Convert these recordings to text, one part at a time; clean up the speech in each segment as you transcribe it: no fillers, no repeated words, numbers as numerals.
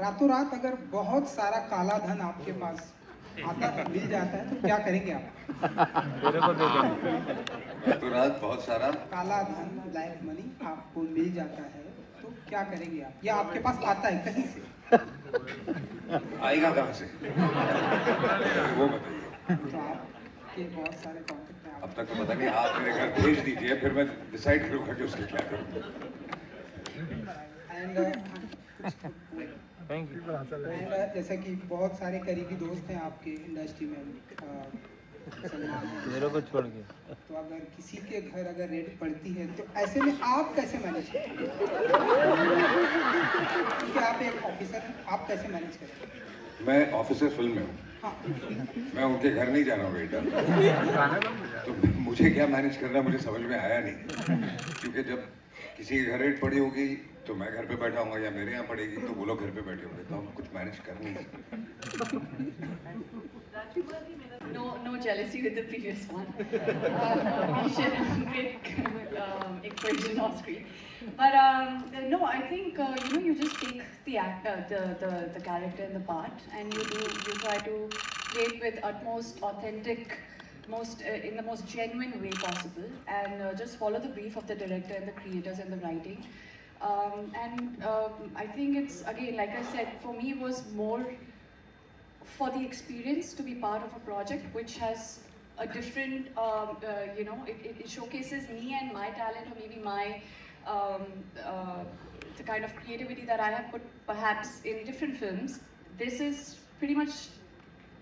रातों रात अगर बहुत सारा काला धन आपके पास आता है, मिल जाता है, तो क्या करेंगे आप? मेरे को दे देना। रातों रात बहुत सारा काला धन, ब्लैक मनी आपको मिल जाता है, तो क्या करेंगे आप? या आपके पास आता है कहीं से? आएगा कहाँ से, वो बताइए। तो आपके बहुत सारे कॉन्टेक्ट हैं अब तक तो पता नहीं, आप मेरे घर भेज दीजिए, फिर मैं डिसाइड करूँगा कि उसके क्या करूँ। And thank you. एंड जैसा कि बहुत सारे करीबी दोस्त हैं आपके इंडस्ट्री में, सलमान है, मेरे को छोड़ के। तो अगर किसी के घर अगर रेड पड़ती है, तो ऐसे में आप कैसे मैनेज करेंगे? क्योंकि आप एक ऑफिसर हैं, आप कैसे मैनेज करेंगे? मैं ऑफिसर फिल्म में हूँ, हाँ, मैं उनके घर नहीं जा रहा हूँ बेटा, तो मुझे क्या मैनेज करना मुझे समझ में आया नहीं, क्योंकि जब किसी के घर रेट पड़ी होगी तो मैं घर पे बैठा हूँ, या मेरे यहाँ पड़ेगी तो वो लोग घर पे बैठे होंगे, तो हम कुछ मैनेज कर नहीं सकते। No jealousy with the previous one. We share a great equation off screen. But no, I think you just take the the character and the part, and you try to play it with utmost authentic, in the most genuine way possible, and just follow the brief of the director and the creators and the writing. I think it's, again, like I said, for me it was more for the experience to be part of a project which has a different, it showcases me and my talent, or maybe my, the kind of creativity that I have put perhaps in different films. This is pretty much,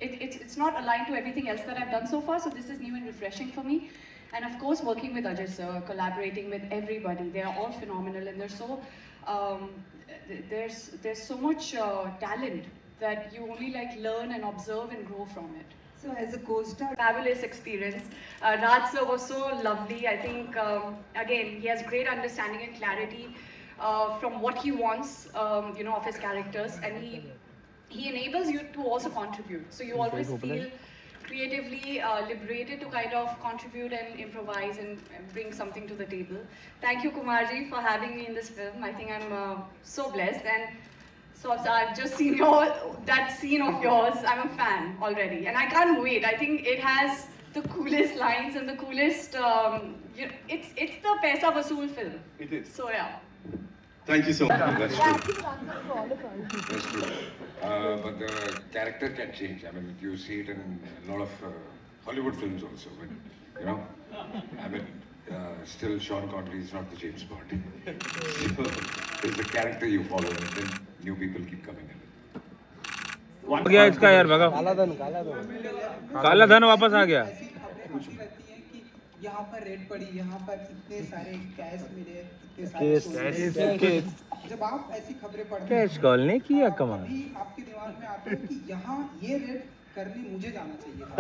it's not aligned to everything else that I've done so far, so this is new and refreshing for me. And of course, working with Ajay sir, collaborating with everybody, they are all phenomenal, and there's so much talent that you only learn and observe and grow from it. So as a co-star, Fabulous experience. Raj sir was so lovely. I think, again, he has great understanding and clarity from what he wants, of his characters, and he enables you to also contribute. So you always feel creatively liberated to kind of contribute and improvise and bring something to the table. Thank you, Kumarji, for having me in this film. I think I'm so blessed. And so I've just seen that scene of yours. I'm a fan already, and I can't wait. I think it has the coolest lines and the coolest. It's the Paisa Vasool film. It is. So yeah. Thank you so much. That's true. That's true. But the character can change. I mean, you see it in a lot of Hollywood films also. But, still Sean Connery is not the James Bond. So it's the character you follow, and then new people keep coming in. हो गया इसका यार, भगा। काला धन वापस आ गया। ऐसी खबरें आती रहती हैं कि यहाँ पर रेड पड़ी, यहाँ पर इतने सारे कैश मिले, इतने सारे सोने। जब आप ऐसी खबरें पढ़ते हैं, कैश कॉल ने किया कमाल। अभी आपके दिमाग में आता है कि यहाँ ये रेड करने मुझे जाना चाहिए था।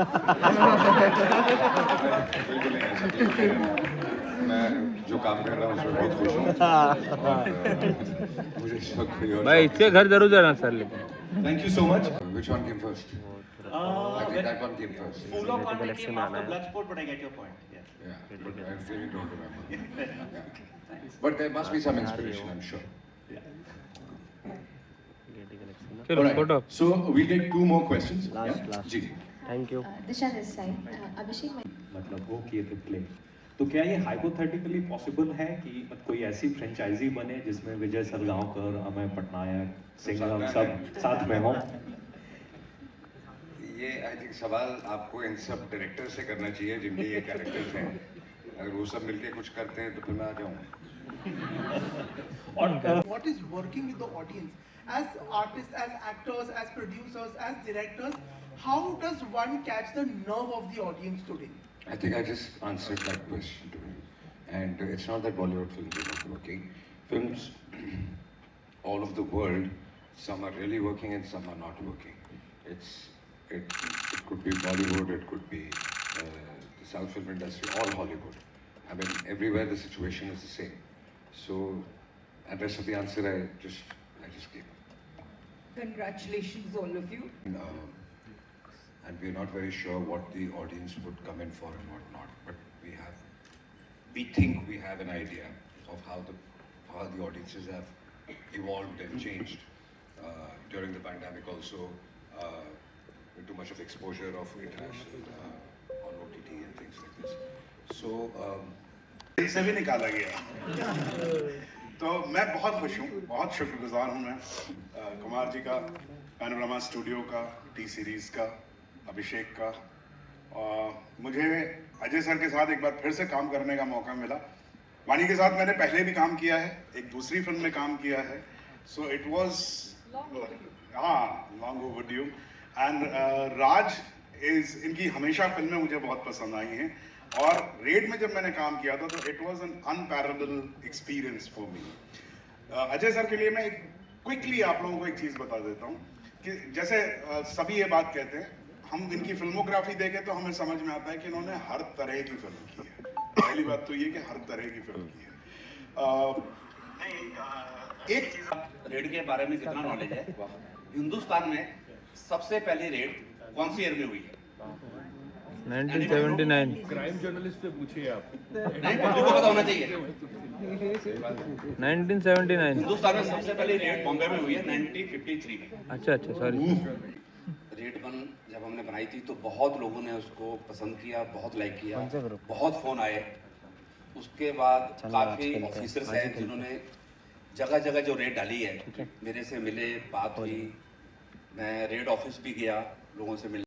बिल्कुल नहीं, ऐसा कुछ नहीं है। मैं जो काम कर रहा हूँ उसमें बहुत खुश हूँ। मुझे इस वक्त कोई और भाई इससे घर जरूर जाना सर, लेकिन Thank you so much. Which one came first? I think that one came first. Full of content came after Bloodsport, but I get your point. Yeah. Yeah, but I really don't remember. Yeah. But there must be some inspiration, I'm sure. चलो Alright. Photo. So we'll take two more questions. Last. जी. Thank you. Disha this side. Abhishek मतलब वो किए थे play, तो क्या ये hypothetically possible है कि कोई ऐसी फ्रेंचाइजी बने जिसमें विजय सलगांवकर, अमय पटनायक, सिंघम सब साथ में हों? ये आई थिंक सवाल आपको इन सब डायरेक्टर से करना चाहिए जिनके ये कैरेक्टर्स हैं। अगर वो सब मिलके कुछ करते हैं तो फिर मैं आ जाऊँगा। What is working with the audience? As artists, as actors, as producers, as directors, how does one catch the nerve of the audience today? I think I just answered that question to him. And it's not that Bollywood films are not working. Films all over the world, some are really working and some are not working. It could be Bollywood, it could be the South film industry, all Hollywood. I mean, everywhere the situation is the same. So, and rest of the answer I just gave. congratulations all of you. And we're not very sure what the audience would come in for and what not. But we think we have an idea of how the audiences have evolved and changed pandemic also, with too much of exposure of international on OTT and things like this. So दिल से भी निकाला गया। तो मैं बहुत खुश हूँ, बहुत शुक्रगुजार हूँ मैं कुमार जी का, पैनोरामा स्टूडियो का, टी सीरीज का, अभिषेक का, और मुझे अजय सर के साथ एक बार फिर से काम करने का मौका मिला। वाणी के साथ मैंने पहले भी काम किया है, एक दूसरी फिल्म में काम किया है, so it was long overdue. And Raj इनकी हमेशा फिल्में मुझे बहुत पसंद आई हैं, और रेड में जब मैंने काम किया था तो it was an unparalleled experience for me. Ajay sir के लिए मैं एक क्विकली आप लोगों को एक चीज़ बता देता हूँ कि जैसे सभी ये बात कहते हैं, हम इनकी फिल्मोग्राफी देखें तो हमें समझ में आता है कि इन्होंने हर तरह की फिल्म की है। पहली बात तो ये कि हर तरह की फिल्म की है। एक चीज रेड के बारे में कितना नॉलेज है, हिंदुस्तान में सबसे पहली रेड कौन सी ईयर में हुई है? 1979। क्राइम जर्नलिस्ट से पूछिए आप। नहीं, पब्लिक को पता होना चाहिए। 1979। हिंदुस्तान में सबसे पहली रेड बॉम्बे में हुई है 1953 में। अच्छा, सॉरी। रेड 1 जब हमने बनाई थी तो बहुत लोगों ने उसको पसंद किया, बहुत लाइक किया, बहुत फोन आए। उसके बाद काफी ऑफिसर्स हैं जिन्होंने जगह जगह जो रेड डाली है, मेरे से मिले, बात हुई, मैं रेड ऑफिस भी गया लोगों से मिलने।